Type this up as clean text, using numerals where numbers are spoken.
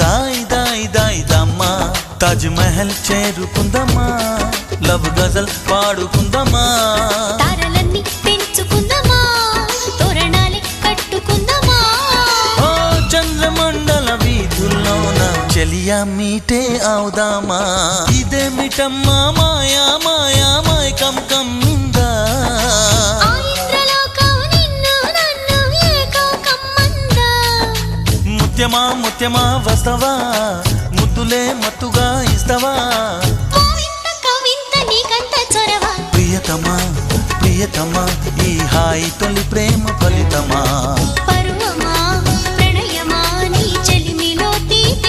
దాయి దాయి దాయి దమ్మా తాజ్ మహల్ చేరుకుందమ్మా లవ్ గజల్ పాడుకుందమ్మా తారలన్నీ పెంచుకుందమా తోరణాలే కట్టుకుందమా ఓ చంద్రమండల వీధుల్లోన చెలియా మీటే అవుదామా ఇదేమిటమ్మా మాయా మాయా మైకం కమ్మిందా ముత్యమా ముత్యమా వస్తవా ముద్దులే మత్తుగా ఇస్తవా ప్రియతమా ప్రియతమా ఈ హాయి తొలి ప్రేమ ఫలితమా